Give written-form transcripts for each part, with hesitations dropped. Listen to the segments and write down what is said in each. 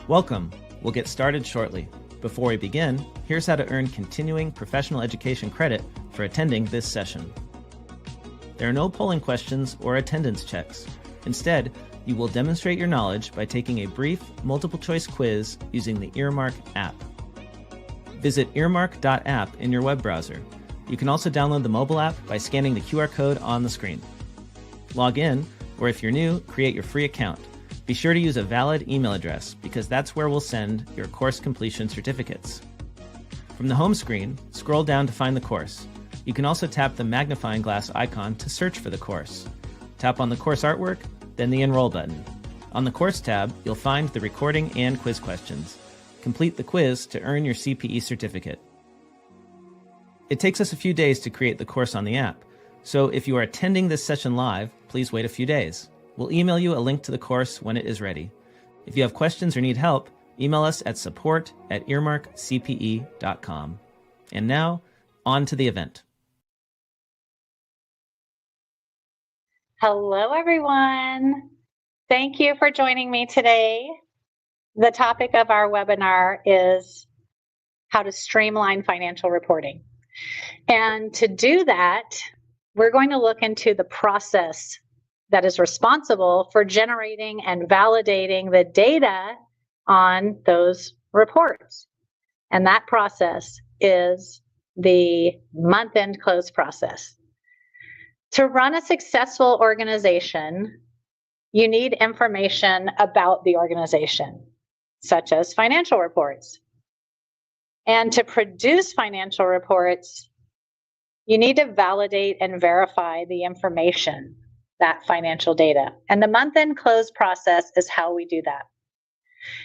Welcome. We'll get started shortly. Before we begin, here's how to earn continuing professional education credit for attending this session. There are no polling questions or attendance checks. Instead, you will demonstrate your knowledge by taking a brief multiple-choice quiz using the Earmark app. Visit earmark.app in your web browser. You can also download the mobile app by scanning the QR code on the screen. Log in, or if you're new, create your free account. Be sure to use a valid email address because that's where we'll send your course completion certificates. From the home screen, scroll down to find the course. You can also tap the magnifying glass icon to search for the course. Tap on the course artwork, then the Enroll button. On the Course tab, you'll find the recording and quiz questions. Complete the quiz to earn your CPE certificate. It takes us a few days to create the course on the app, so if you are attending this session live, please wait a few days. We'll email you a link to the course when it is ready. If you have questions or need help, email us at support@earmarkcpe.com. And now, on to the event. Hello, everyone. Thank you for joining me today. The topic of our webinar is how to streamline financial reporting. And to do that, we're going to look into the process that is responsible for generating and validating the data on those reports. And that process is the month-end close process. To run a successful organization, you need information about the organization, such as financial reports. And to produce financial reports, you need to validate and verify the information, that financial data. And the month-end close process is how we do that.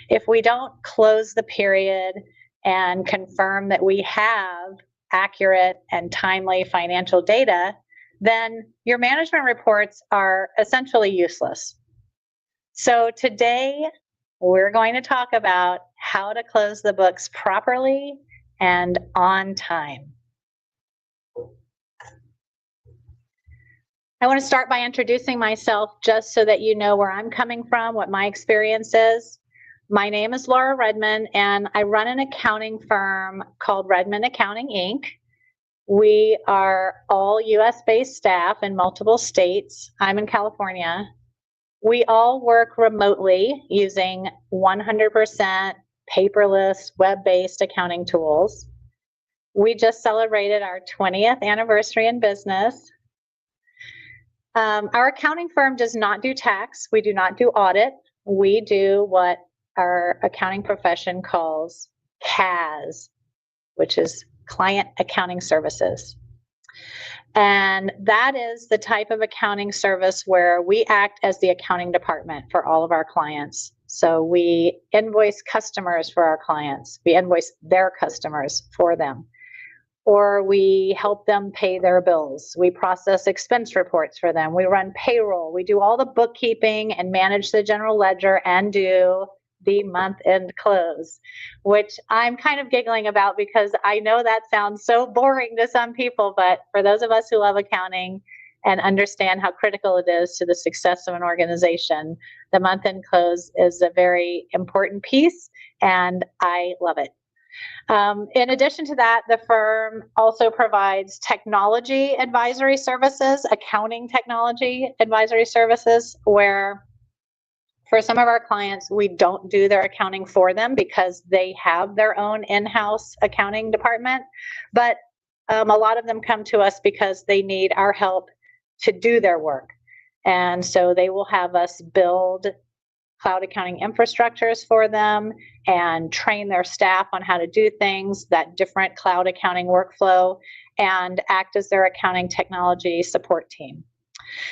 If we don't close the period and confirm that we have accurate and timely financial data, then your management reports are essentially useless. So today, we're going to talk about how to close the books properly and on time. I want to start by introducing myself just so that you know where I'm coming from, what my experience is. My name is Laura Redmond, and I run an accounting firm called Redmond Accounting, Inc. We are all US-based staff in multiple states. I'm in California. We all work remotely using 100% paperless, web-based accounting tools. We just celebrated our 20th anniversary in business. Our accounting firm does not do tax. We do not do audit. We do what our accounting profession calls CAS, which is Client Accounting Services. And that is the type of accounting service where we act as the accounting department for all of our clients. So we invoice customers for our clients. We invoice their customers for them. Or we help them pay their bills. We process expense reports for them. We run payroll. We do all the bookkeeping and manage the general ledger and do the month-end close, which I'm kind of giggling about because I know that sounds so boring to some people, but for those of us who love accounting and understand how critical it is to the success of an organization, the month-end close is a very important piece, and I love it. In addition to that, the firm also provides technology advisory services, accounting technology advisory services, where for some of our clients, we don't do their accounting for them because they have their own in-house accounting department. But a lot of them come to us because they need our help to do their work. And so they will have us build cloud accounting infrastructures for them and train their staff on how to do things, that different cloud accounting workflow, and act as their accounting technology support team.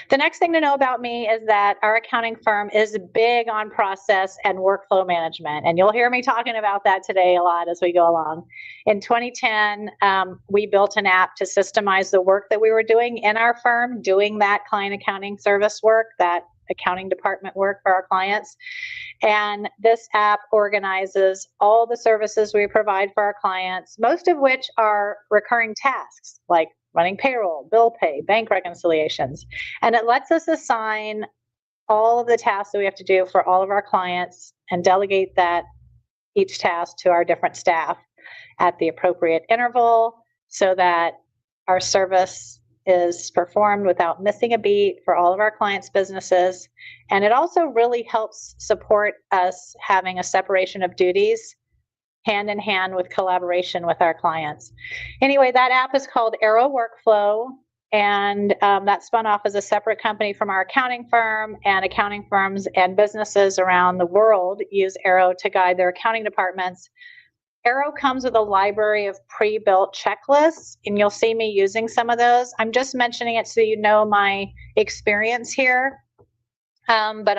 The next thing to know about me is that our accounting firm is big on process and workflow management, and you'll hear me talking about that today a lot as we go along. In 2010, we built an app to systemize the work that we were doing in our firm, doing that client accounting service work, that accounting department work for our clients. And this app organizes all the services we provide for our clients, most of which are recurring tasks like running payroll, bill pay, bank reconciliations. And it lets us assign all of the tasks that we have to do for all of our clients and delegate that each task to our different staff at the appropriate interval so that our service is performed without missing a beat for all of our clients' businesses. And it also really helps support us having a separation of duties hand in hand with collaboration with our clients. Anyway, that app is called Arrow Workflow, and that spun off as a separate company from our accounting firm, and accounting firms and businesses around the world use Arrow to guide their accounting departments. Arrow comes with a library of pre-built checklists, and you'll see me using some of those. I'm just mentioning it so you know my experience here. But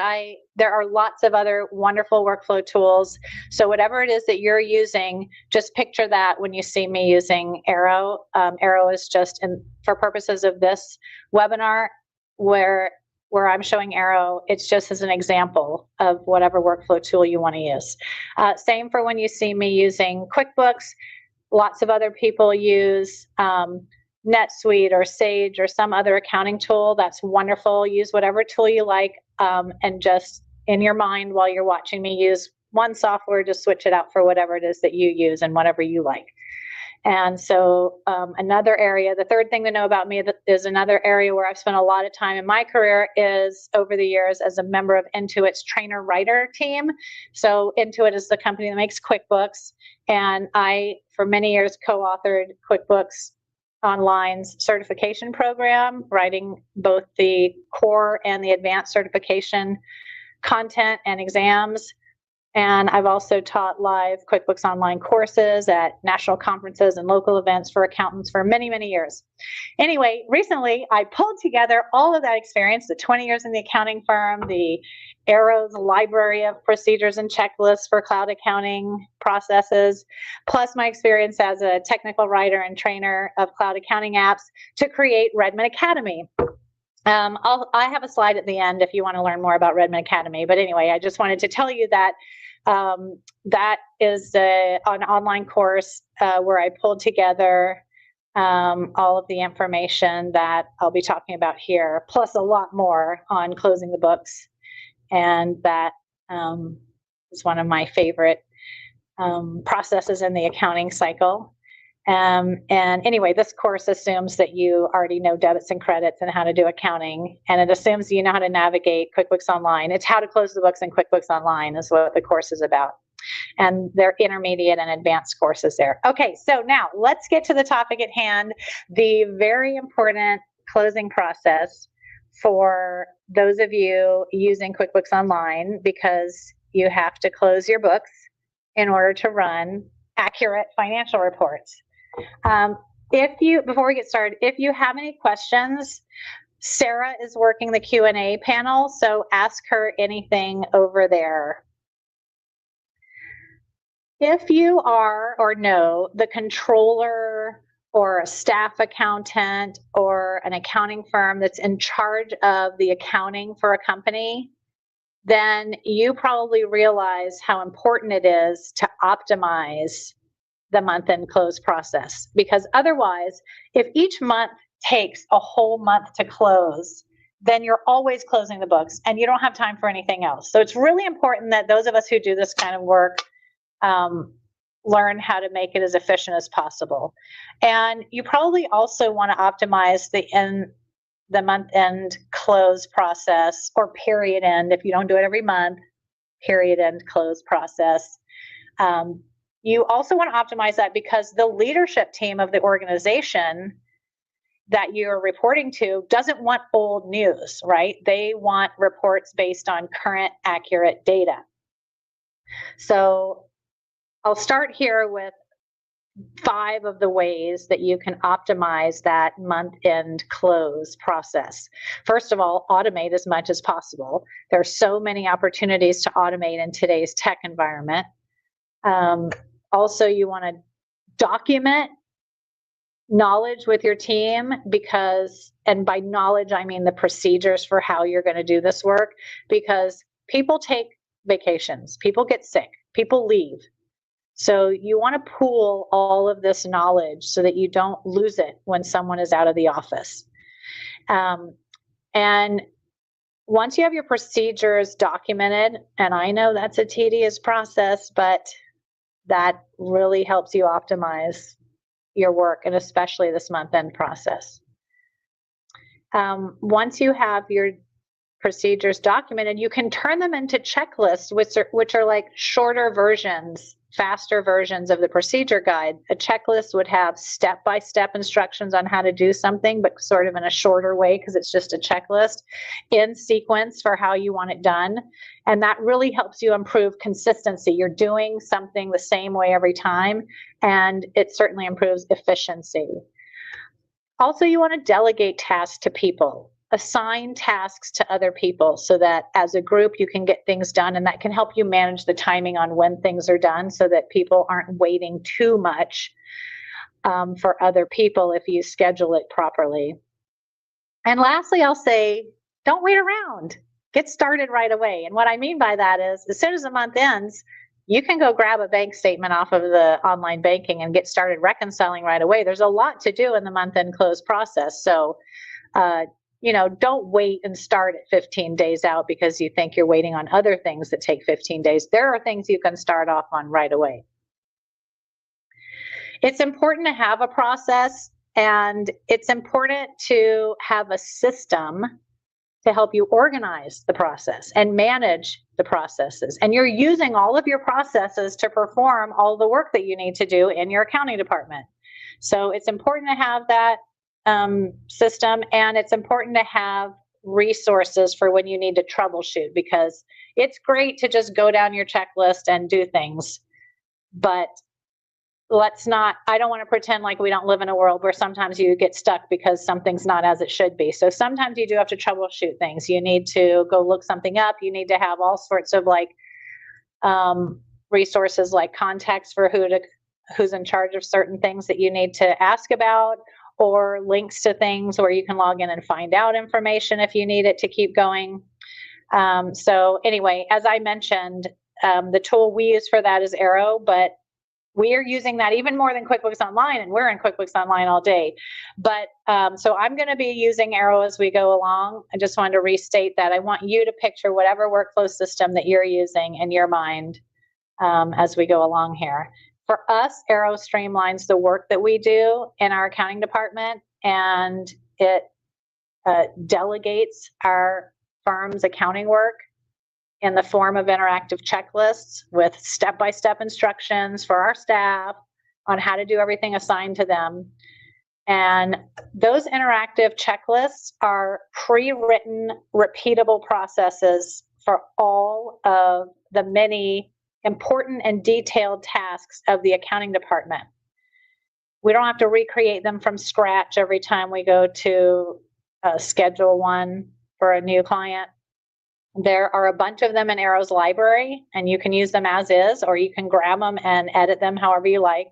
there are lots of other wonderful workflow tools. So whatever it is that you're using, just picture that when you see me using Arrow. Arrow is just, for purposes of this webinar, where I'm showing Arrow, it's just as an example of whatever workflow tool you want to use. Same for when you see me using QuickBooks. Lots of other people use NetSuite or Sage or some other accounting tool. That's wonderful. Use whatever tool you like, and just in your mind while you're watching me use one software, just switch it out for whatever it is that you use and whatever you like. And so another area, the third thing to know about me is another area where I've spent a lot of time in my career is over the years as a member of Intuit's trainer writer team. So Intuit is the company that makes QuickBooks. And I, for many years, co-authored QuickBooks Online's certification program, writing both the core and the advanced certification content and exams. And I've also taught live QuickBooks Online courses at national conferences and local events for accountants for many, many years. Anyway, recently I pulled together all of that experience, the 20 years in the accounting firm, the Arrow's library of procedures and checklists for cloud accounting processes, plus my experience as a technical writer and trainer of cloud accounting apps to create Redmond Academy. I have a slide at the end if you want to learn more about Redmond Academy. But anyway, I just wanted to tell you that that is an online course where I pulled together all of the information that I'll be talking about here, plus a lot more on closing the books. And that is one of my favorite processes in the accounting cycle. And anyway, this course assumes that you already know debits and credits and how to do accounting, and it assumes you know how to navigate QuickBooks Online. It's how to close the books in QuickBooks Online is what the course is about. And they're intermediate and advanced courses there. Okay, so now let's get to the topic at hand, the very important closing process for those of you using QuickBooks Online, because you have to close your books in order to run accurate financial reports. Before we get started, if you have any questions, Sarah is working the Q&A panel, so ask her anything over there. If you are or know the controller or a staff accountant or an accounting firm that's in charge of the accounting for a company, then you probably realize how important it is to optimize the month-end close process. Because otherwise, if each month takes a whole month to close, then you're always closing the books and you don't have time for anything else. So it's really important that those of us who do this kind of work learn how to make it as efficient as possible. And you probably also want to optimize the month-end close process, or period end, if you don't do it every month, period end close process. You also want to optimize that because the leadership team of the organization that you're reporting to doesn't want old news, right? They want reports based on current, accurate data. So I'll start here with 5 of the ways that you can optimize that month-end close process. First of all, automate as much as possible. There are so many opportunities to automate in today's tech environment. Also, you want to document knowledge with your team and by knowledge, I mean the procedures for how you're going to do this work, because people take vacations, people get sick, people leave. So you want to pool all of this knowledge so that you don't lose it when someone is out of the office. And once you have your procedures documented, and I know that's a tedious process, but that really helps you optimize your work, and especially this month-end process. Once you have your procedures documented, you can turn them into checklists, which are like shorter versions, faster versions of the procedure guide. A checklist would have step-by-step instructions on how to do something, but sort of in a shorter way because it's just a checklist in sequence for how you want it done. And that really helps you improve consistency. You're doing something the same way every time, and it certainly improves efficiency. Also, you want to delegate tasks to people. Assign tasks to other people so that as a group you can get things done, and that can help you manage the timing on when things are done so that people aren't waiting too much for other people if you schedule it properly. And lastly, I'll say, don't wait around. Get started right away. And what I mean by that is, as soon as the month ends, you can go grab a bank statement off of the online banking and get started reconciling right away. There's a lot to do in the month-end close process. So, don't wait and start at 15 days out because you think you're waiting on other things that take 15 days. There are things you can start off on right away. It's important to have a process, and it's important to have a system to help you organize the process and manage the processes. And you're using all of your processes to perform all the work that you need to do in your accounting department. So it's important to have that system, and it's important to have resources for when you need to troubleshoot, because it's great to just go down your checklist and do things, but I don't want to pretend like we don't live in a world where sometimes you get stuck because something's not as it should be. So sometimes you do have to troubleshoot things. You need to go look something up. You need to have all sorts of resources like contacts for who's in charge of certain things that you need to ask about, or links to things where you can log in and find out information if you need it to keep going. So anyway, as I mentioned, the tool we use for that is Arrow, but we are using that even more than QuickBooks Online, and we're in QuickBooks Online all day. But so I'm going to be using Arrow as we go along. I just wanted to restate that. I want you to picture whatever workflow system that you're using in your mind as we go along here. For us, Arrow streamlines the work that we do in our accounting department, and it delegates our firm's accounting work in the form of interactive checklists with step-by-step instructions for our staff on how to do everything assigned to them. And those interactive checklists are pre-written, repeatable processes for all of the many important and detailed tasks of the accounting department. We don't have to recreate them from scratch every time we go to schedule one for a new client. There are a bunch of them in Arrow's library, and you can use them as is, or you can grab them and edit them however you like.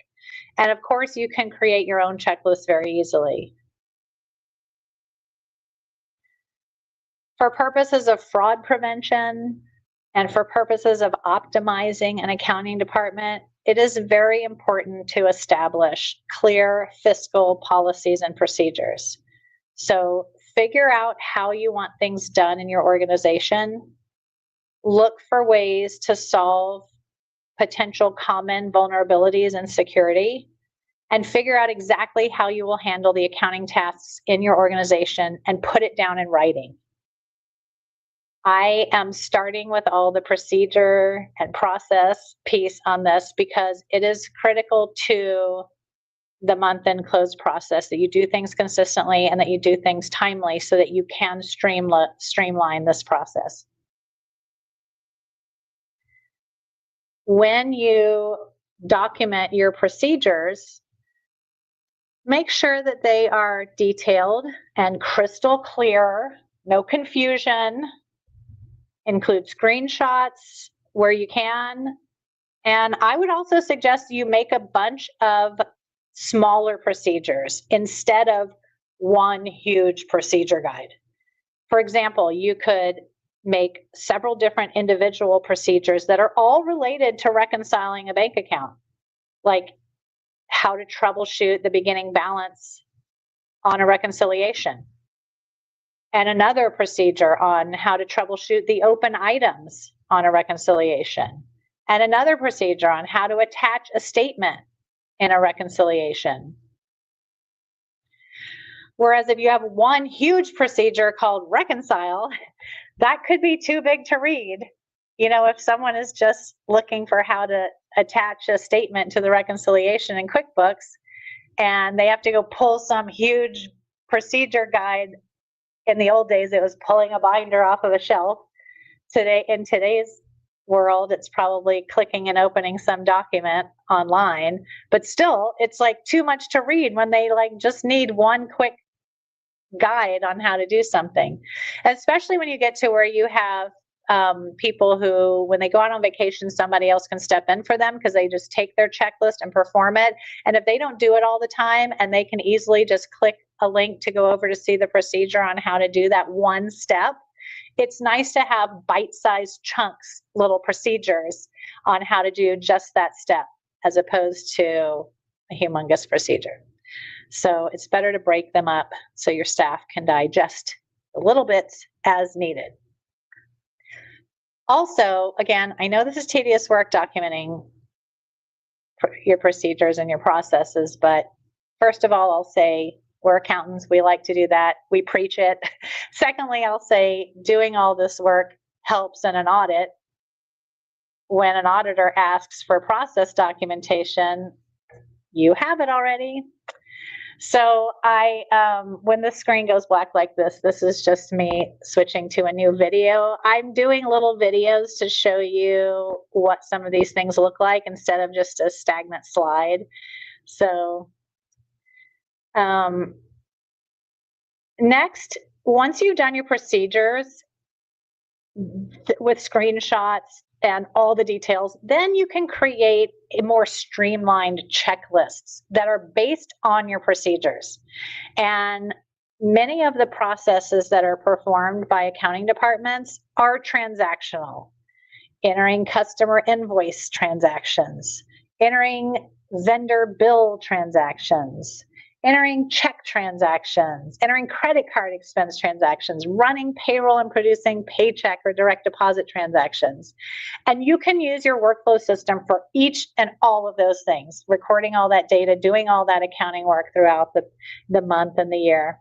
And of course, you can create your own checklist very easily. For purposes of fraud prevention and for purposes of optimizing an accounting department, it is very important to establish clear fiscal policies and procedures. So figure out how you want things done in your organization. Look for ways to solve potential common vulnerabilities and security, and figure out exactly how you will handle the accounting tasks in your organization and put it down in writing. I am starting with all the procedure and process piece on this because it is critical to the month-end close process, that you do things consistently and that you do things timely so that you can streamline this process. When you document your procedures, make sure that they are detailed and crystal clear, no confusion. Include screenshots where you can. And I would also suggest you make a bunch of smaller procedures instead of one huge procedure guide. For example, you could make several different individual procedures that are all related to reconciling a bank account, like how to troubleshoot the beginning balance on a reconciliation, and another procedure on how to troubleshoot the open items on a reconciliation, and another procedure on how to attach a statement in a reconciliation. Whereas if you have one huge procedure called reconcile, that could be too big to read. You know, if someone is just looking for how to attach a statement to the reconciliation in QuickBooks and they have to go pull some huge procedure guide. In the old days, it was pulling a binder off of a shelf. Today, in today's world, it's probably clicking and opening some document online, but still, it's like too much to read when they like just need one quick guide on how to do something, especially when you get to where you have people who, when they go out on vacation, somebody else can step in for them because they just take their checklist and perform it. And if they don't do it all the time and they can easily just click a link to go over to see the procedure on how to do that one step, it's nice to have bite-sized chunks, little procedures on how to do just that step as opposed to a humongous procedure. So it's better to break them up so your staff can digest the little bits as needed. Also, again, I know this is tedious work documenting your procedures and your processes, but first of all, I'll say we're accountants. We like to do that. We preach it. Secondly, I'll say doing all this work helps in an audit. When an auditor asks for process documentation, you have it already. So when the screen goes black like this is just me switching to a new video. I'm doing little videos to show you what some of these things look like instead of just a stagnant slide. So next, once you've done your procedures with screenshots and all the details, then you can create a more streamlined checklists that are based on your procedures. And many of the processes that are performed by accounting departments are transactional. Entering customer invoice transactions, entering vendor bill transactions, entering check transactions, entering credit card expense transactions, running payroll and producing paycheck or direct deposit transactions. And you can use your workflow system for each and all of those things, recording all that data, doing all that accounting work throughout the month and the year.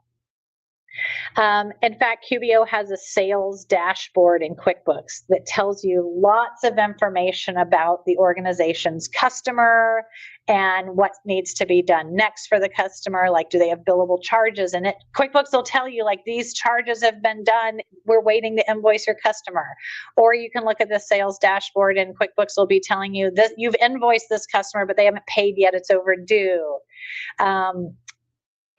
In fact, QBO has a sales dashboard in QuickBooks that tells you lots of information about the organization's customer and what needs to be done next for the customer. Like, do they have billable charges? And QuickBooks will tell you, like, these charges have been done. We're waiting to invoice your customer. Or you can look at the sales dashboard and QuickBooks will be telling you that you've invoiced this customer, but they haven't paid yet. It's overdue.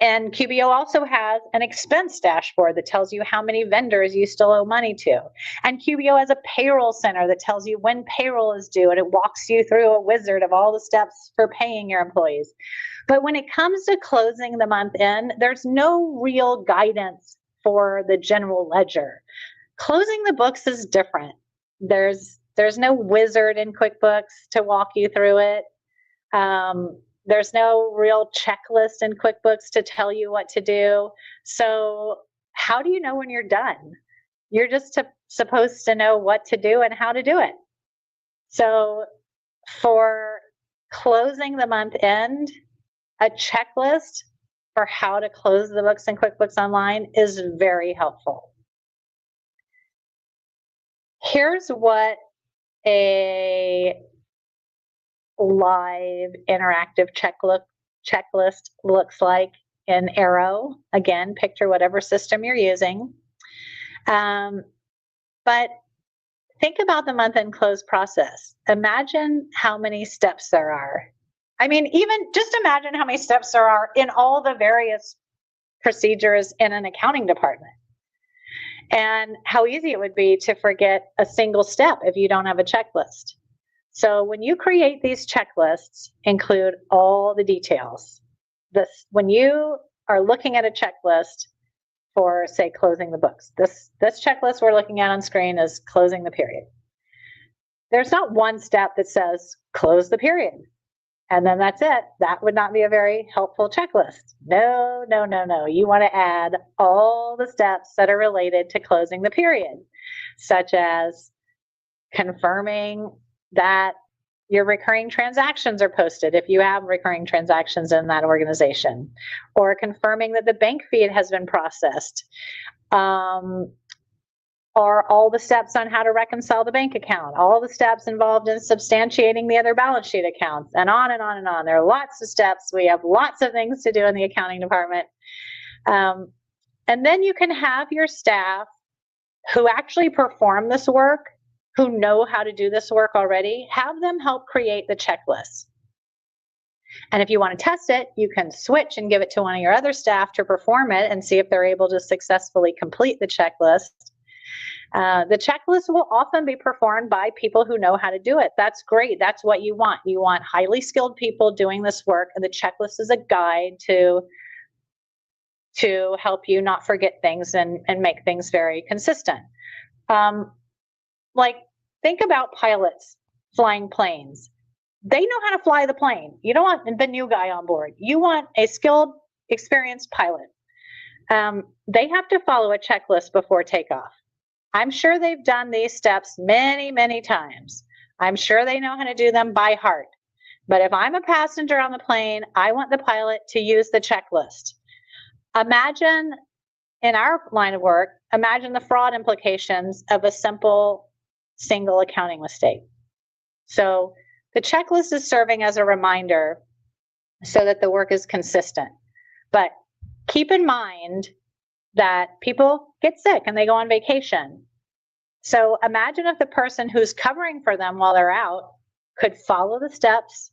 And QBO also has an expense dashboard that tells you how many vendors you still owe money to. And QBO has a payroll center that tells you when payroll is due, and it walks you through a wizard of all the steps for paying your employees. But when it comes to closing the month end, there's no real guidance for the general ledger. Closing the books is different. There's no wizard in QuickBooks to walk you through it. There's no real checklist in QuickBooks to tell you what to do. So how do you know when you're done? You're just supposed to know what to do and how to do it. So for closing the month end, a checklist for how to close the books in QuickBooks Online is very helpful. Here's what a live interactive checklist looks like in Arrow. Again, picture whatever system you're using. But think about the month-end close process. Imagine how many steps there are. I mean, even just imagine how many steps there are in all the various procedures in an accounting department. And how easy it would be to forget a single step if you don't have a checklist. So when you create these checklists, include all the details. When you are looking at a checklist for, say, closing the books, this checklist we're looking at on screen is closing the period. There's not one step that says close the period, and then that's it. That would not be a very helpful checklist. No. You want to add all the steps that are related to closing the period, such as confirming that your recurring transactions are posted if you have recurring transactions in that organization, or confirming that the bank feed has been processed, or all the steps on how to reconcile the bank account, all the steps involved in substantiating the other balance sheet accounts, and on and on and on. There are lots of steps. We have lots of things to do in the accounting department. And then you can have your staff who actually perform this work, who know how to do this work already, have them help create the checklist. And if you want to test it, you can switch and give it to one of your other staff to perform it and see if they're able to successfully complete the checklist. The checklist will often be performed by people who know how to do it. That's great. That's what you want. You want highly skilled people doing this work, and the checklist is a guide to help you not forget things and make things very consistent. Like, think about pilots flying planes. They know how to fly the plane. You don't want the new guy on board. You want a skilled, experienced pilot. They have to follow a checklist before takeoff. I'm sure they've done these steps many, many times. I'm sure they know how to do them by heart. But if I'm a passenger on the plane, I want the pilot to use the checklist. Imagine, in our line of work, imagine the fraud implications of a simple single accounting mistake. So the checklist is serving as a reminder so that the work is consistent. But keep in mind that people get sick and they go on vacation. So imagine if the person who's covering for them while they're out could follow the steps.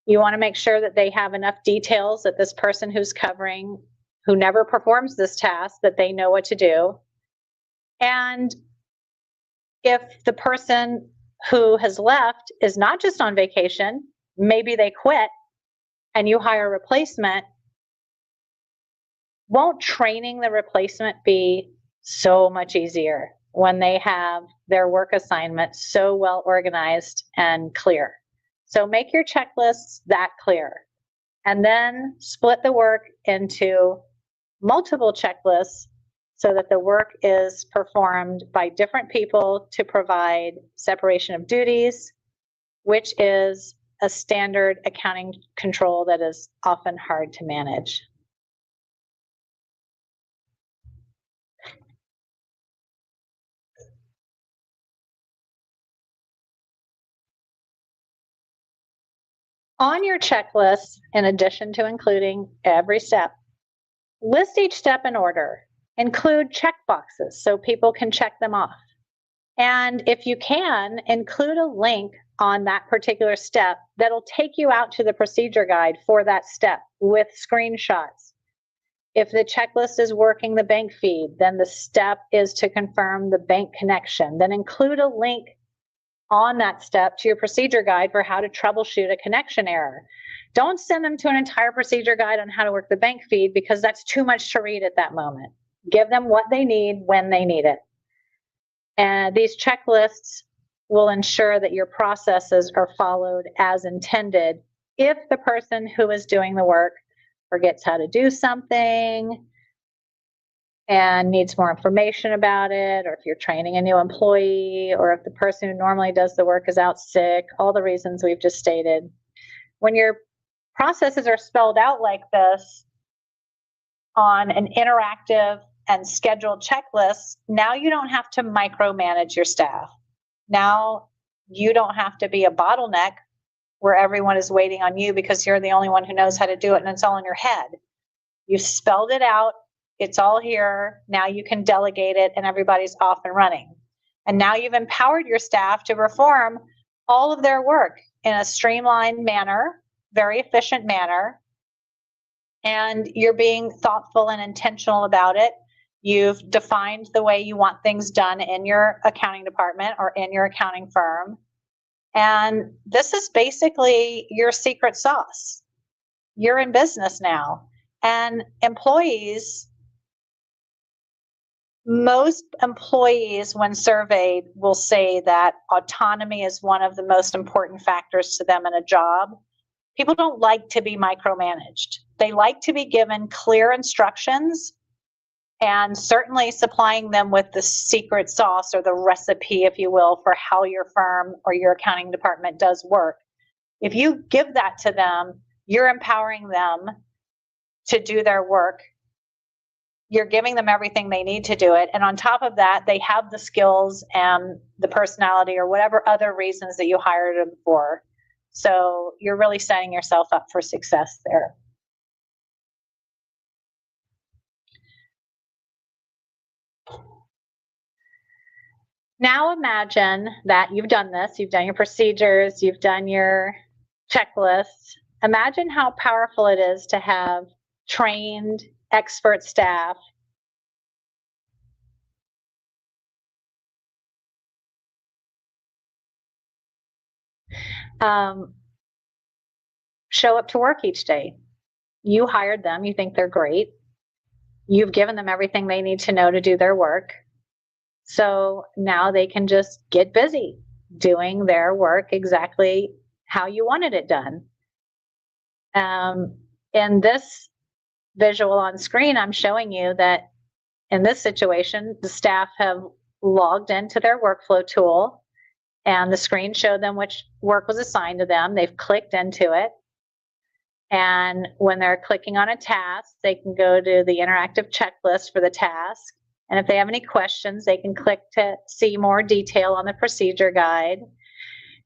You want to make sure that they have enough details that this person who's covering, who never performs this task, that they know what to do. And if the person who has left is not just on vacation, maybe they quit and you hire a replacement, won't training the replacement be so much easier when they have their work assignment so well organized and clear? So make your checklists that clear, and then split the work into multiple checklists so that the work is performed by different people to provide separation of duties, which is a standard accounting control that is often hard to manage. On your checklist, in addition to including every step, list each step in order. Include check boxes so people can check them off. And if you can, include a link on that particular step that'll take you out to the procedure guide for that step with screenshots. If the checklist is working the bank feed, then the step is to confirm the bank connection. Then include a link on that step to your procedure guide for how to troubleshoot a connection error. Don't send them to an entire procedure guide on how to work the bank feed, because that's too much to read at that moment. Give them what they need when they need it. And these checklists will ensure that your processes are followed as intended. If the person who is doing the work forgets how to do something and needs more information about it, or if you're training a new employee, or if the person who normally does the work is out sick, all the reasons we've just stated. When your processes are spelled out like this on an interactive and scheduled checklist, now you don't have to micromanage your staff. Now you don't have to be a bottleneck where everyone is waiting on you because you're the only one who knows how to do it and it's all in your head. You've spelled it out. It's all here. Now you can delegate it and everybody's off and running. And now you've empowered your staff to perform all of their work in a streamlined manner, very efficient manner. And you're being thoughtful and intentional about it. You've defined the way you want things done in your accounting department or in your accounting firm. And this is basically your secret sauce. You're in business now. And most employees, when surveyed, will say that autonomy is one of the most important factors to them in a job. People don't like to be micromanaged. They like to be given clear instructions and certainly supplying them with the secret sauce or the recipe, if you will, for how your firm or your accounting department does work. If you give that to them, you're empowering them to do their work. You're giving them everything they need to do it. And on top of that, they have the skills and the personality or whatever other reasons that you hired them for. So you're really setting yourself up for success there. Now imagine that you've done this, you've done your procedures, you've done your checklists. Imagine how powerful it is to have trained expert staff show up to work each day. You hired them, you think they're great. You've given them everything they need to know to do their work. So now they can just get busy doing their work exactly how you wanted it done. In this visual on screen, I'm showing you that in this situation, the staff have logged into their workflow tool and the screen showed them which work was assigned to them. They've clicked into it. And when they're clicking on a task, they can go to the interactive checklist for the task. And if they have any questions, they can click to see more detail on the procedure guide.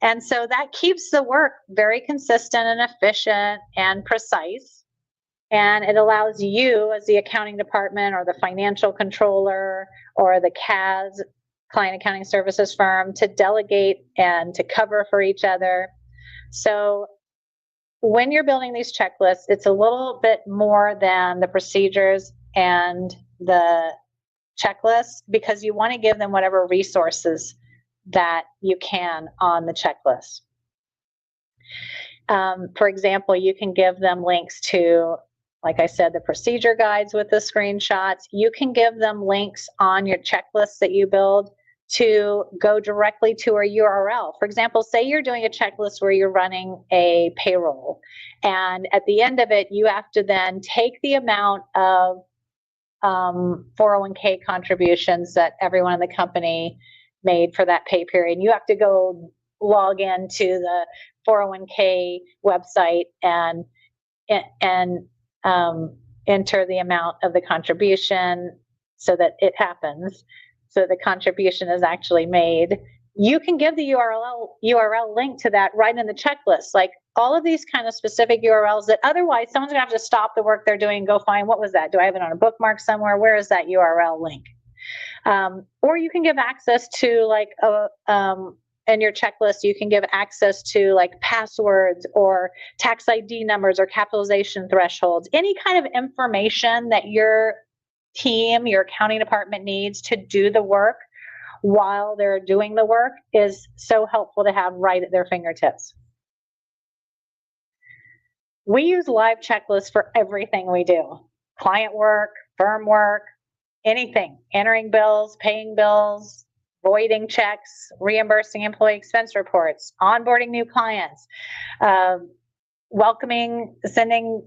And so that keeps the work very consistent and efficient and precise. And it allows you as the accounting department or the financial controller or the CAS, client accounting services firm, to delegate and to cover for each other. So when you're building these checklists, it's a little bit more than the procedures and the checklist, because you want to give them whatever resources that you can on the checklist. For example, you can give them links to, like I said, the procedure guides with the screenshots. You can give them links on your checklists that you build to go directly to a URL. For example, say you're doing a checklist where you're running a payroll, and at the end of it, you have to then take the amount of 401k contributions that everyone in the company made for that pay period. You have to go log into the 401k website and enter the amount of the contribution so that it happens, so the contribution is actually made. You can give the URL link to that right in the checklist, like all of these kind of specific URLs that otherwise someone's gonna have to stop the work they're doing and go find, what was that? Do I have it on a bookmark somewhere? Where is that URL link? Or you can give access to like in your checklist, you can give access to like passwords or tax ID numbers or capitalization thresholds, any kind of information that your team, your accounting department needs to do the work while they're doing the work is so helpful to have right at their fingertips. We use live checklists for everything we do. Client work, firm work, anything, entering bills, paying bills, voiding checks, reimbursing employee expense reports, onboarding new clients, welcoming, sending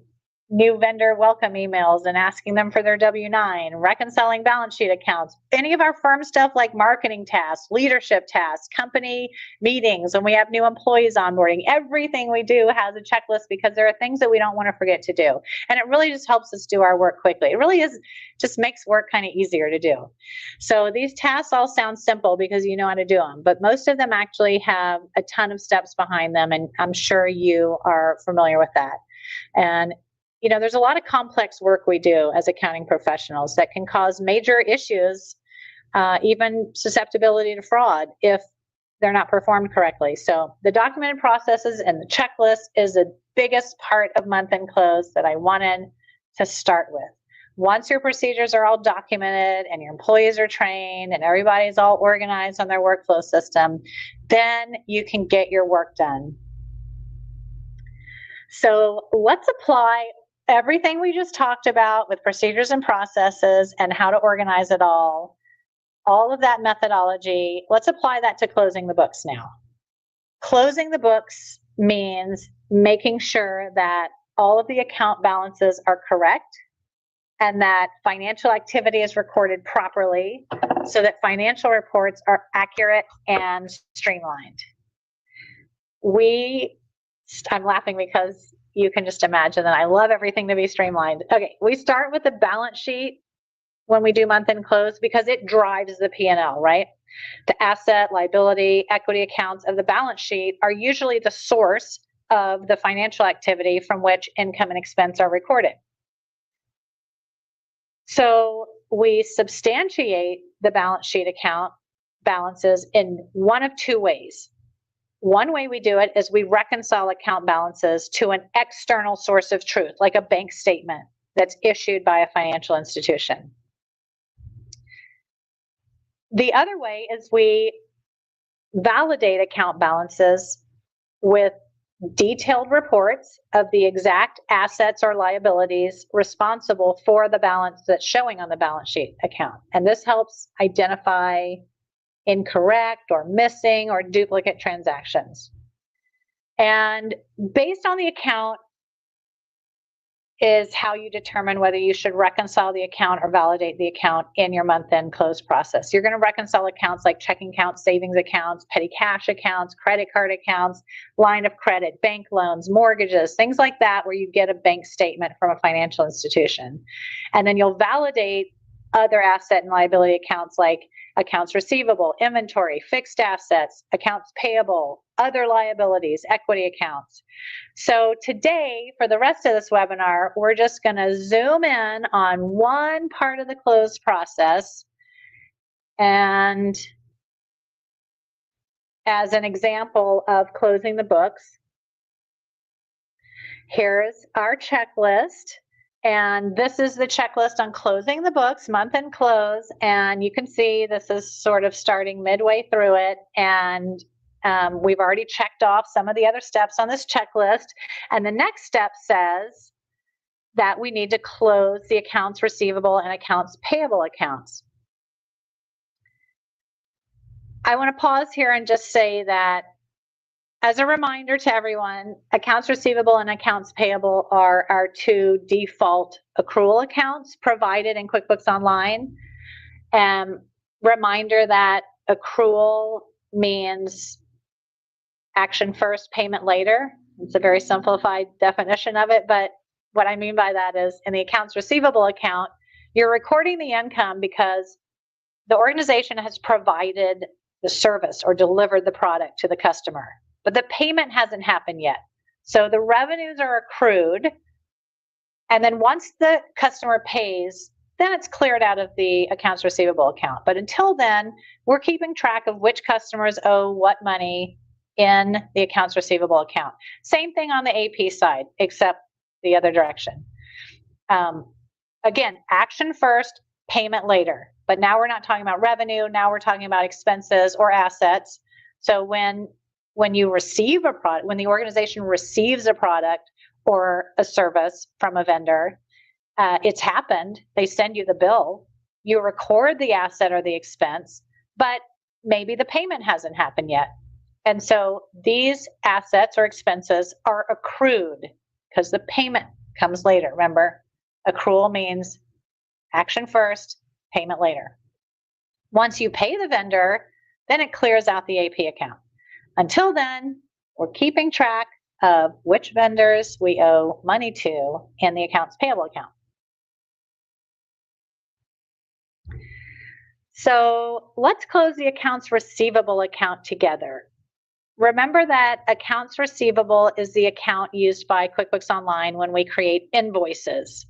new vendor welcome emails and asking them for their W-9, reconciling balance sheet accounts, any of our firm stuff like marketing tasks, leadership tasks, company meetings, when we have new employees onboarding, everything we do has a checklist because there are things that we don't want to forget to do. And it really just helps us do our work quickly. It really just makes work kind of easier to do. So these tasks all sound simple because you know how to do them, but most of them actually have a ton of steps behind them. And I'm sure you are familiar with that. And you know, there's a lot of complex work we do as accounting professionals that can cause major issues, even susceptibility to fraud if they're not performed correctly. So the documented processes and the checklist is the biggest part of month-end close that I wanted to start with. Once your procedures are all documented and your employees are trained and everybody's all organized on their workflow system, then you can get your work done. So let's apply everything we just talked about with procedures and processes and how to organize it all of that methodology. Let's apply that to closing the books now. Closing the books means making sure that all of the account balances are correct and that financial activity is recorded properly so that financial reports are accurate and streamlined. I'm laughing because you can just imagine that I love everything to be streamlined. Okay, we start with the balance sheet when we do month-end close because it drives the P&L, right? The asset, liability, equity accounts of the balance sheet are usually the source of the financial activity from which income and expense are recorded. So we substantiate the balance sheet account balances in one of two ways. One way we do it is we reconcile account balances to an external source of truth, like a bank statement that's issued by a financial institution. The other way is we validate account balances with detailed reports of the exact assets or liabilities responsible for the balance that's showing on the balance sheet account. And this helps identify incorrect or missing or duplicate transactions. And based on the account is how you determine whether you should reconcile the account or validate the account in your month-end close process. You're going to reconcile accounts like checking accounts, savings accounts, petty cash accounts, credit card accounts, line of credit, bank loans, mortgages, things like that, where you get a bank statement from a financial institution. And then you'll validate other asset and liability accounts like accounts receivable, inventory, fixed assets, accounts payable, other liabilities, equity accounts. So today, for the rest of this webinar, we're just going to zoom in on one part of the close process. And as an example of closing the books, here's our checklist. And this is the checklist on closing the books, month-end close. And you can see this is sort of starting midway through it. And we've already checked off some of the other steps on this checklist. And the next step says that we need to close the accounts receivable and accounts payable accounts. I want to pause here and just say that as a reminder to everyone, accounts receivable and accounts payable are our two default accrual accounts provided in QuickBooks Online. Reminder that accrual means action first, payment later. It's a very simplified definition of it, but what I mean by that is in the accounts receivable account, you're recording the income because the organization has provided the service or delivered the product to the customer, but the payment hasn't happened yet. So the revenues are accrued, and then once the customer pays, then it's cleared out of the accounts receivable account. But until then, we're keeping track of which customers owe what money in the accounts receivable account. Same thing on the AP side, except the other direction. Again, action first, payment later. But now we're not talking about revenue. Now we're talking about expenses or assets. So when you receive a product, when the organization receives a product or a service from a vendor, it's happened. They send you the bill. You record the asset or the expense, but maybe the payment hasn't happened yet. And so these assets or expenses are accrued because the payment comes later. Remember, accrual means action first, payment later. Once you pay the vendor, then it clears out the AP account. Until then, we're keeping track of which vendors we owe money to in the accounts payable account. So let's close the accounts receivable account together. Remember that accounts receivable is the account used by QuickBooks Online when we create invoices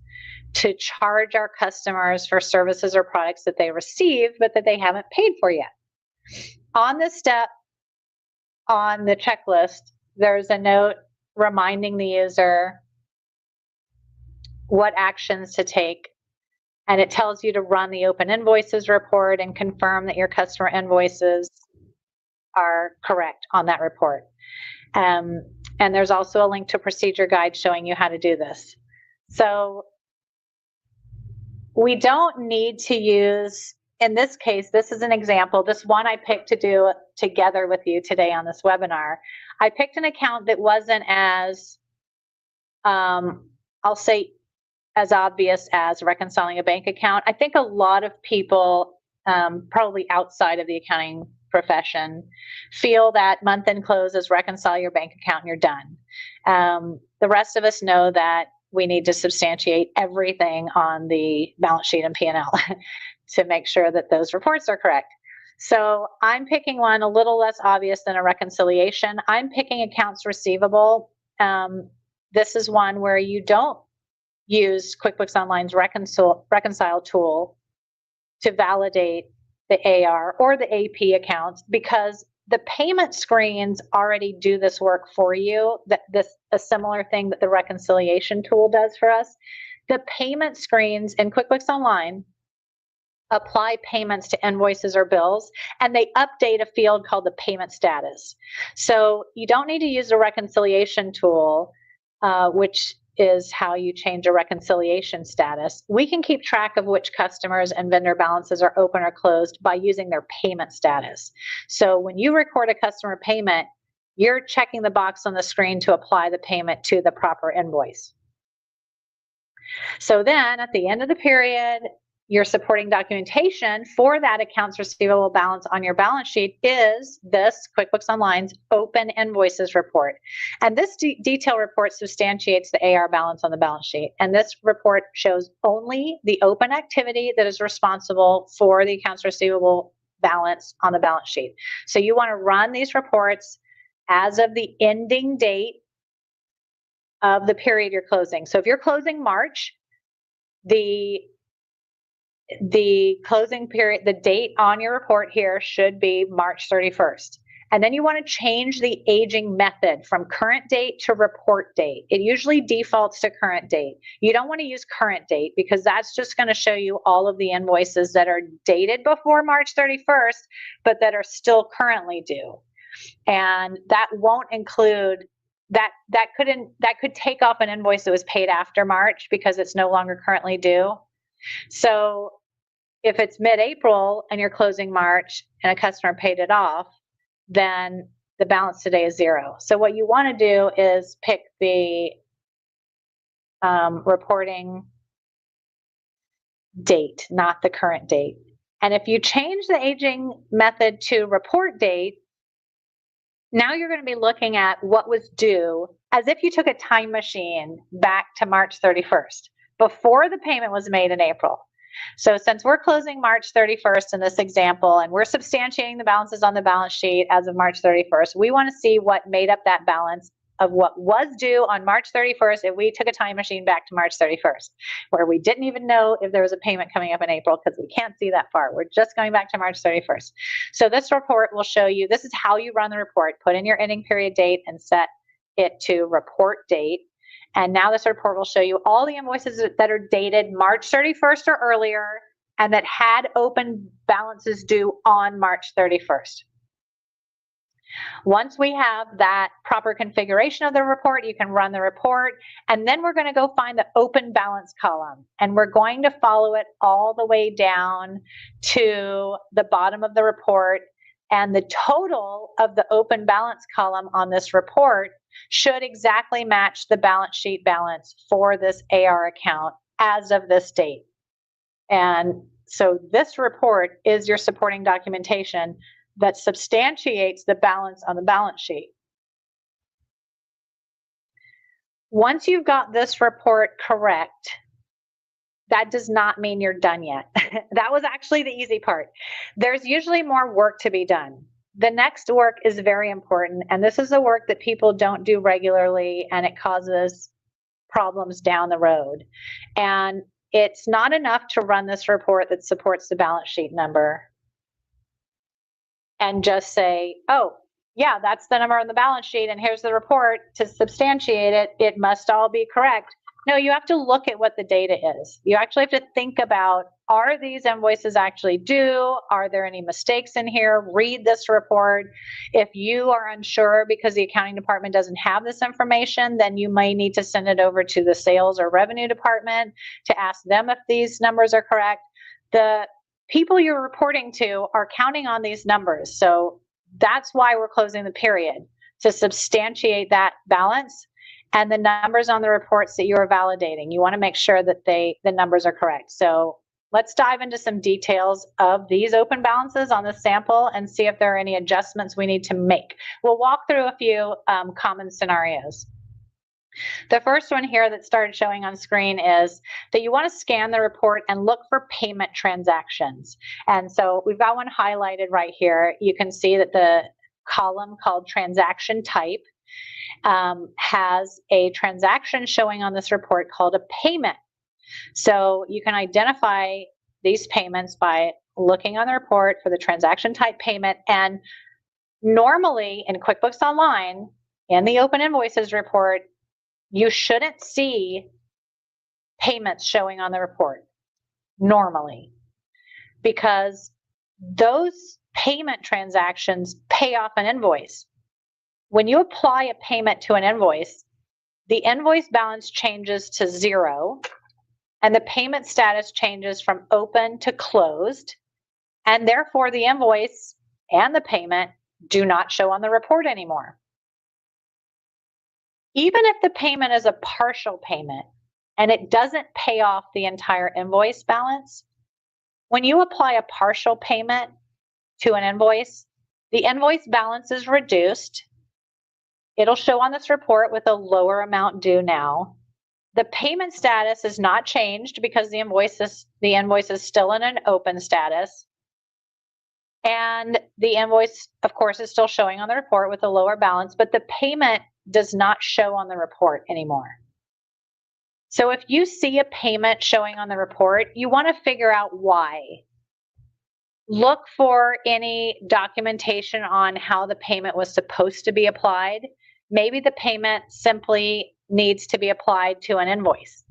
to charge our customers for services or products that they receive, but that they haven't paid for yet. On this step on the checklist, there's a note reminding the user what actions to take. And it tells you to run the open invoices report and confirm that your customer invoices are correct on that report. And there's also a link to a procedure guide showing you how to do this. So we don't need to use, in this case, this is an example, this one I picked to do together with you today on this webinar. I picked an account that wasn't as, I'll say, as obvious as reconciling a bank account. I think a lot of people, probably outside of the accounting profession, feel that month-end close is reconcile your bank account and you're done. The rest of us know that we need to substantiate everything on the balance sheet and P&L to make sure that those reports are correct. So I'm picking one a little less obvious than a reconciliation. I'm picking accounts receivable. This is one where you don't use QuickBooks Online's reconcile tool to validate the AR or the AP accounts, because the payment screens already do this work for you. A similar thing that the reconciliation tool does for us. The payment screens in QuickBooks Online apply payments to invoices or bills, and they update a field called the payment status. So you don't need to use a reconciliation tool, which is how you change a reconciliation status. We can keep track of which customers and vendor balances are open or closed by using their payment status. So when you record a customer payment, you're checking the box on the screen to apply the payment to the proper invoice. So then at the end of the period, your supporting documentation for that accounts receivable balance on your balance sheet is this QuickBooks Online's open invoices report. And this detail report substantiates the AR balance on the balance sheet. And this report shows only the open activity that is responsible for the accounts receivable balance on the balance sheet. So you want to run these reports as of the ending date of the period you're closing. So if you're closing March, the closing period, the date on your report here should be March 31st. And then you want to change the aging method from current date to report date. It usually defaults to current date. You don't want to use current date because that's just going to show you all of the invoices that are dated before March 31st, but that are still currently due. And that won't include that could take off an invoice that was paid after March because it's no longer currently due. So if it's mid-April and you're closing March and a customer paid it off, then the balance today is 0. So what you want to do is pick the reporting date, not the current date. And if you change the aging method to report date, now you're going to be looking at what was due as if you took a time machine back to March 31st, before the payment was made in April. So since we're closing March 31st in this example, and we're substantiating the balances on the balance sheet as of March 31st, we want to see what made up that balance of what was due on March 31st if we took a time machine back to March 31st, where we didn't even know if there was a payment coming up in April because we can't see that far. We're just going back to March 31st. So this report will show you, this is how you run the report. Put in your ending period date and set it to report date. And now this report will show you all the invoices that are dated March 31st or earlier and that had open balances due on March 31st. Once we have that proper configuration of the report, you can run the report, and then we're going to go find the open balance column, and we're going to follow it all the way down to the bottom of the report, and the total of the open balance column on this report should exactly match the balance sheet balance for this AR account as of this date. And so this report is your supporting documentation that substantiates the balance on the balance sheet. Once you've got this report correct, that does not mean you're done yet. That was actually the easy part. There's usually more work to be done. The next work is very important, and this is the work that people don't do regularly, and it causes problems down the road. And it's not enough to run this report that supports the balance sheet number and just say, oh, yeah, that's the number on the balance sheet, and here's the report to substantiate it. It must all be correct. No, you have to look at what the data is. You actually have to think about, are these invoices actually due? Are there any mistakes in here? Read this report. If you are unsure because the accounting department doesn't have this information, then you may need to send it over to the sales or revenue department to ask them if these numbers are correct. The people you're reporting to are counting on these numbers. So that's why we're closing the period, to substantiate that balance and the numbers on the reports that you are validating. You want to make sure that the numbers are correct. So let's dive into some details of these open balances on the sample and see if there are any adjustments we need to make. We'll walk through a few common scenarios. The first one here that started showing on screen is that you want to scan the report and look for payment transactions. And so we've got one highlighted right here. You can see that the column called transaction type has a transaction showing on this report called a payment. So you can identify these payments by looking on the report for the transaction type payment. And normally in QuickBooks Online, in the open invoices report, you shouldn't see payments showing on the report normally, because those payment transactions pay off an invoice. When you apply a payment to an invoice, the invoice balance changes to 0, and the payment status changes from open to closed, and therefore the invoice and the payment do not show on the report anymore. Even if the payment is a partial payment and it doesn't pay off the entire invoice balance, when you apply a partial payment to an invoice, the invoice balance is reduced. It'll show on this report with a lower amount due now. The payment status is not changed because the invoice is still in an open status. And the invoice, of course, is still showing on the report with a lower balance, but the payment does not show on the report anymore. So if you see a payment showing on the report, you want to figure out why. Look for any documentation on how the payment was supposed to be applied. Maybe the payment simply needs to be applied to an invoice.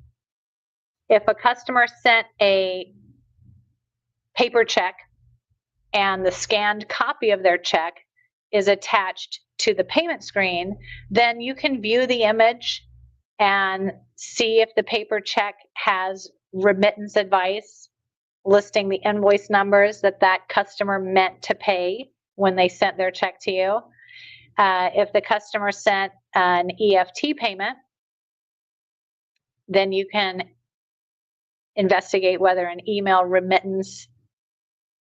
If a customer sent a paper check and the scanned copy of their check is attached to the payment screen, then you can view the image and see if the paper check has remittance advice listing the invoice numbers that customer meant to pay when they sent their check to you. If the customer sent an EFT payment, then you can investigate whether an email remittance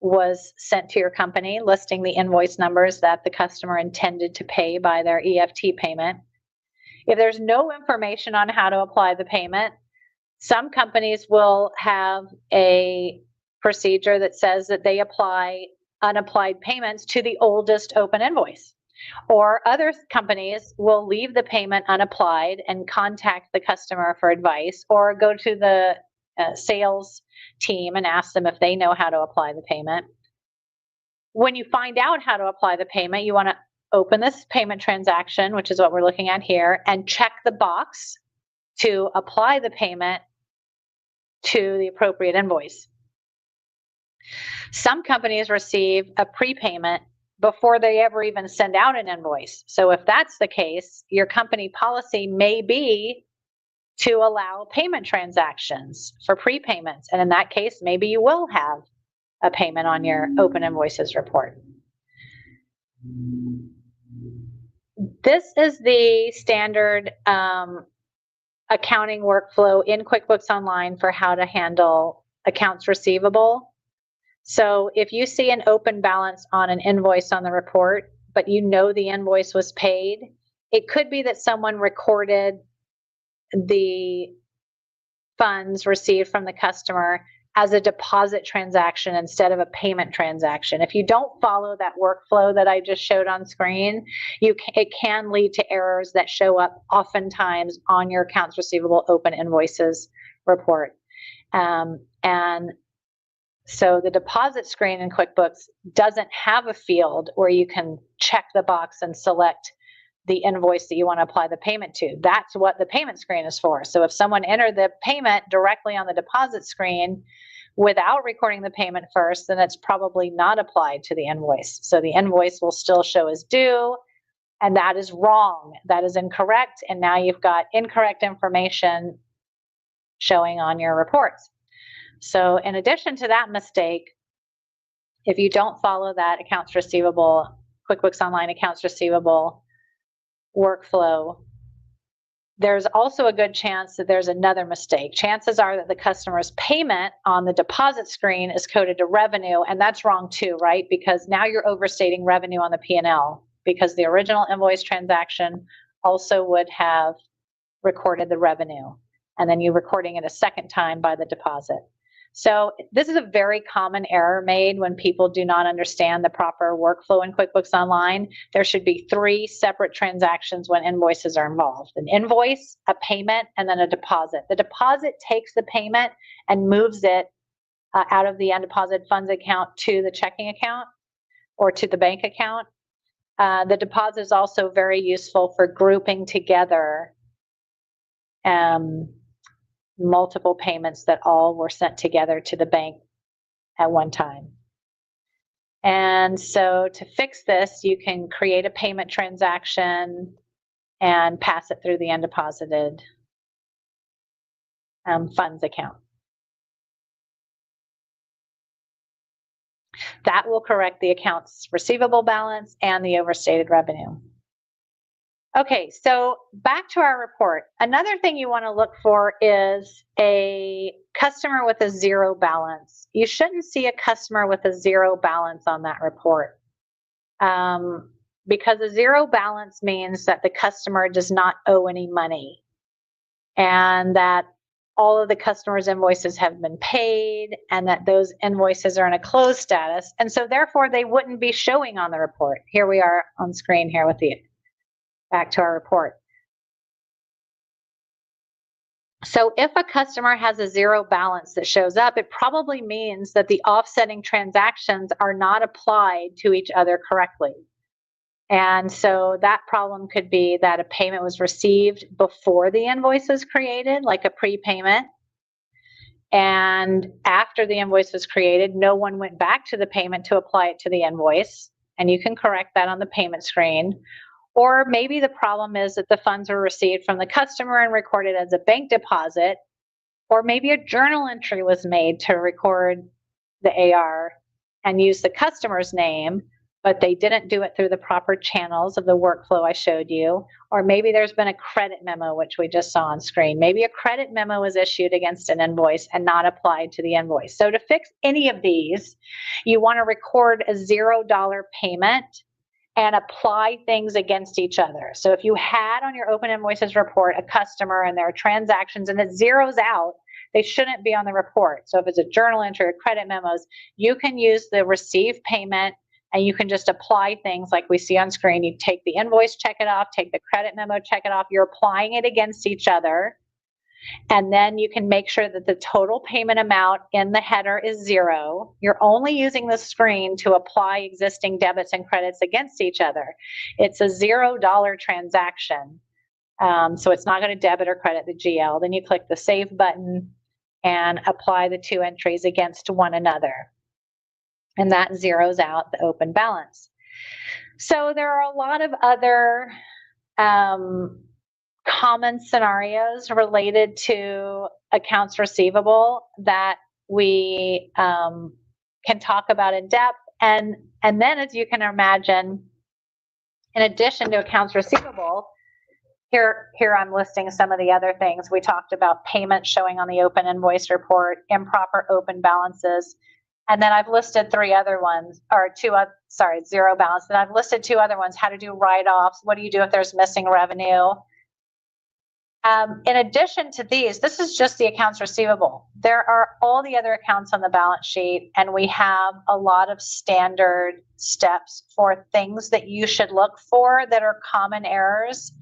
was sent to your company listing the invoice numbers that the customer intended to pay by their EFT payment. If there's no information on how to apply the payment, some companies will have a procedure that says that they apply unapplied payments to the oldest open invoice. Or other companies will leave the payment unapplied and contact the customer for advice, or go to the sales team and ask them if they know how to apply the payment. When you find out how to apply the payment, you want to open this payment transaction, which is what we're looking at here, and check the box to apply the payment to the appropriate invoice. Some companies receive a prepayment before they ever even send out an invoice. So if that's the case, your company policy may be to allow payment transactions for prepayments. And in that case, maybe you will have a payment on your open invoices report. This is the standard accounting workflow in QuickBooks Online for how to handle accounts receivable. So if you see an open balance on an invoice on the report, but you know the invoice was paid, it could be that someone recorded the funds received from the customer as a deposit transaction instead of a payment transaction. If you don't follow that workflow that I just showed on screen, it can lead to errors that show up oftentimes on your accounts receivable open invoices report. And so the deposit screen in QuickBooks doesn't have a field where you can check the box and select the invoice that you want to apply the payment to. That's what the payment screen is for. So if someone entered the payment directly on the deposit screen without recording the payment first, then it's probably not applied to the invoice. So the invoice will still show as due, and that is wrong. That is incorrect. And now you've got incorrect information showing on your reports. So in addition to that mistake, if you don't follow that accounts receivable, QuickBooks Online accounts receivable workflow, there's also a good chance that there's another mistake. Chances are that the customer's payment on the deposit screen is coded to revenue, and that's wrong too, right? Because now you're overstating revenue on the P&L, because the original invoice transaction also would have recorded the revenue, and then you're recording it a second time by the deposit. So this is a very common error made when people do not understand the proper workflow in QuickBooks Online. There should be 3 separate transactions when invoices are involved: an invoice, a payment, and then a deposit. The deposit takes the payment and moves it out of the undeposited funds account to the checking account or to the bank account. The deposit is also very useful for grouping together multiple payments that all were sent together to the bank at one time. And so to fix this, you can create a payment transaction and pass it through the undeposited funds account. That will correct the account's receivable balance and the overstated revenue. Okay, so back to our report. Another thing you want to look for is a customer with a 0 balance. You shouldn't see a customer with a 0 balance on that report, because a 0 balance means that the customer does not owe any money and that all of the customer's invoices have been paid and that those invoices are in a closed status. And so therefore they wouldn't be showing on the report. Here we are on screen here with you. Back to our report. So if a customer has a 0 balance that shows up, it probably means that the offsetting transactions are not applied to each other correctly. And so that problem could be that a payment was received before the invoice was created, like a prepayment. And after the invoice was created, no one went back to the payment to apply it to the invoice. And you can correct that on the payment screen. Or maybe the problem is that the funds were received from the customer and recorded as a bank deposit, or maybe a journal entry was made to record the AR and use the customer's name, but they didn't do it through the proper channels of the workflow I showed you. Or maybe there's been a credit memo, which we just saw on screen. Maybe a credit memo was issued against an invoice and not applied to the invoice. So to fix any of these, you want to record a $0 payment and apply things against each other. So if you had on your open invoices report a customer and their transactions and it zeroes out, they shouldn't be on the report. So if it's a journal entry or credit memos, you can use the receive payment and you can just apply things like we see on screen. You take the invoice, check it off, take the credit memo, check it off. You're applying it against each other. And then you can make sure that the total payment amount in the header is 0. You're only using the screen to apply existing debits and credits against each other. It's a $0 transaction. So it's not going to debit or credit the GL. Then you click the save button and apply the 2 entries against one another. And that zeroes out the open balance. So there are a lot of other common scenarios related to accounts receivable that we can talk about in depth. And then, as you can imagine, in addition to accounts receivable, here I'm listing some of the other things. We talked about payments showing on the open invoice report, improper open balances, and then I've listed 3 other ones, or 0 balance. And I've listed 2 other ones: how to do write-offs, what do you do if there's missing revenue. In addition to these, this is just the accounts receivable. There are all the other accounts on the balance sheet, and we have a lot of standard steps for things that you should look for that are common errors.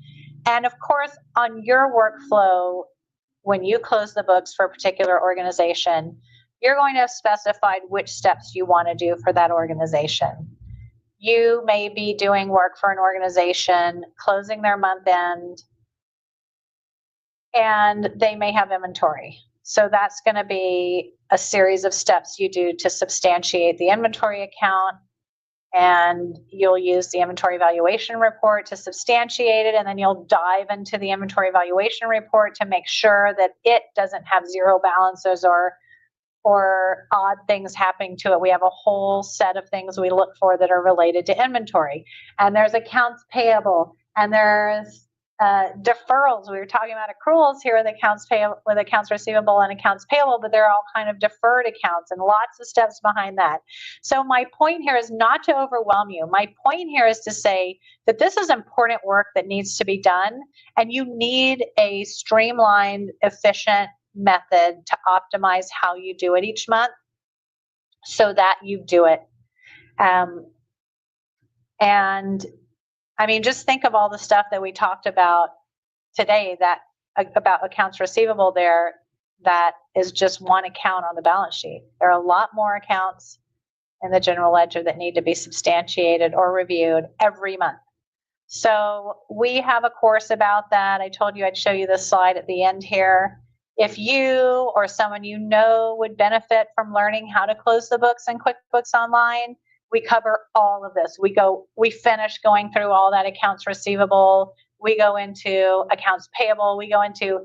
And of course, on your workflow, when you close the books for a particular organization, you're going to have specified which steps you want to do for that organization. You may be doing work for an organization, closing their month end, and they may have inventory. So that's going to be a series of steps you do to substantiate the inventory account, and you'll use the inventory valuation report to substantiate it, and then you'll dive into the inventory valuation report to make sure that it doesn't have 0 balances or odd things happening to it. We have a whole set of things we look for that are related to inventory. And there's accounts payable, and there's deferrals. We were talking about accruals here with accounts receivable and accounts payable, but they're all kind of deferred accounts and lots of steps behind that. So my point here is not to overwhelm you. My point here is to say that this is important work that needs to be done, and you need a streamlined, efficient method to optimize how you do it each month so that you do it. And I mean, just think of all the stuff that we talked about today about accounts receivable there, that is just one account on the balance sheet. There are a lot more accounts in the general ledger that need to be substantiated or reviewed every month. So we have a course about that. I told you I'd show you this slide at the end here. If you or someone you know would benefit from learning how to close the books in QuickBooks Online, we cover all of this. We finish going through all that accounts receivable. We go into accounts payable. We go into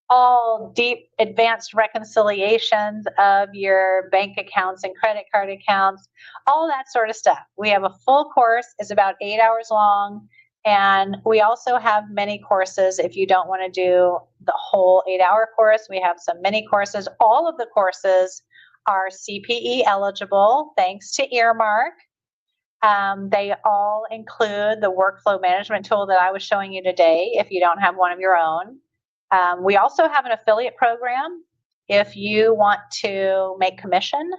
all deep advanced reconciliations of your bank accounts and credit card accounts, all that sort of stuff. We have a full course. It's about 8 hours long. And we also have mini courses. If you don't want to do the whole 8-hour course, we have some mini courses. All of the courses are CPE eligible, thanks to Earmark. They all include the workflow management tool that I was showing you today, if you don't have one of your own. We also have an affiliate program if you want to make commission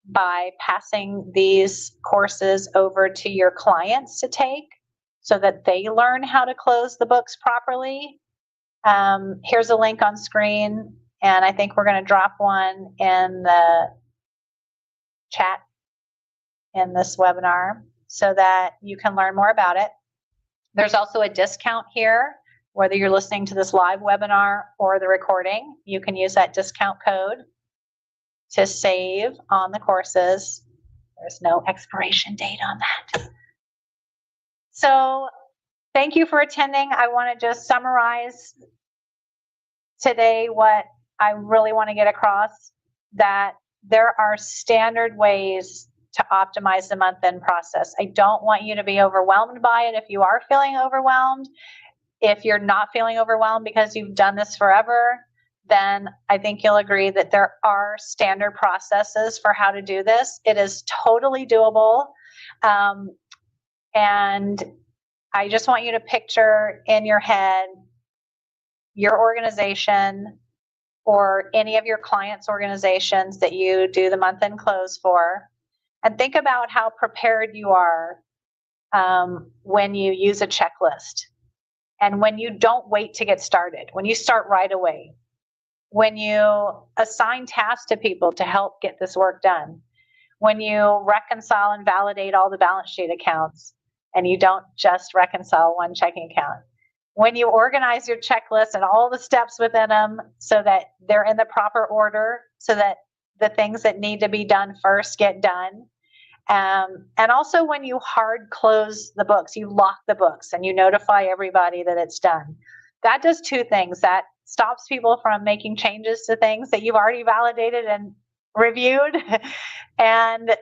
by passing these courses over to your clients to take so that they learn how to close the books properly. Here's a link on screen, and I think we're going to drop one in the chat in this webinar so that you can learn more about it. There's also a discount here. Whether you're listening to this live webinar or the recording, you can use that discount code to save on the courses. There's no expiration date on that. So thank you for attending. I want to just summarize today what I really want to get across, that there are standard ways to optimize the month-end process. I don't want you to be overwhelmed by it if you are feeling overwhelmed. If you're not feeling overwhelmed because you've done this forever, then I think you'll agree that there are standard processes for how to do this. It is totally doable. And I just want you to picture in your head your organization or any of your clients' organizations that you do the month-end close for, and think about how prepared you are when you use a checklist. And when you don't wait to get started, when you start right away, when you assign tasks to people to help get this work done, when you reconcile and validate all the balance sheet accounts and you don't just reconcile one checking account, when you organize your checklist and all the steps within them so that they're in the proper order, so that the things that need to be done first get done. And also when you hard close the books, you lock the books and you notify everybody that it's done. That does two things. That stops people from making changes to things that you've already validated and reviewed. And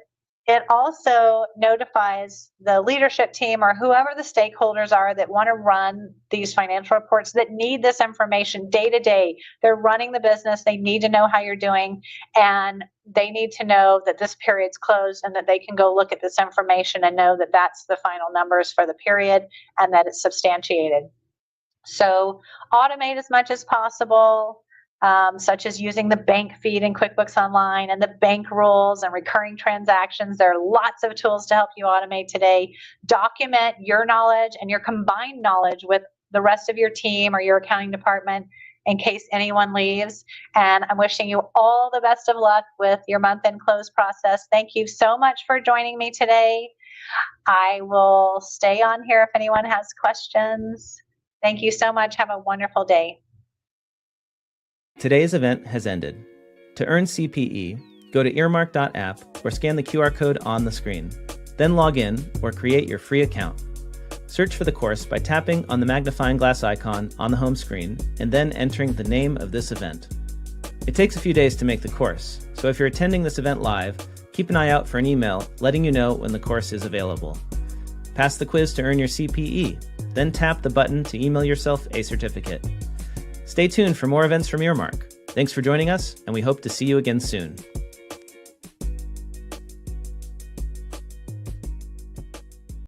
it also notifies the leadership team or whoever the stakeholders are that want to run these financial reports, that need this information day to day. They're running the business. They need to know how you're doing, and they need to know that this period's closed and that they can go look at this information and know that that's the final numbers for the period and that it's substantiated. So automate as much as possible. Such as using the bank feed in QuickBooks Online and the bank rules and recurring transactions. There are lots of tools to help you automate today. Document your knowledge and your combined knowledge with the rest of your team or your accounting department in case anyone leaves. And I'm wishing you all the best of luck with your month-end close process. Thank you so much for joining me today. I will stay on here if anyone has questions. Thank you so much. Have a wonderful day. Today's event has ended. To earn CPE, go to earmark.app or scan the QR code on the screen. Then log in or create your free account. Search for the course by tapping on the magnifying glass icon on the home screen and then entering the name of this event. It takes a few days to make the course, so if you're attending this event live, keep an eye out for an email letting you know when the course is available. Pass the quiz to earn your CPE. then tap the button to email yourself a certificate. Stay tuned for more events from Earmark. Thanks for joining us, and we hope to see you again soon.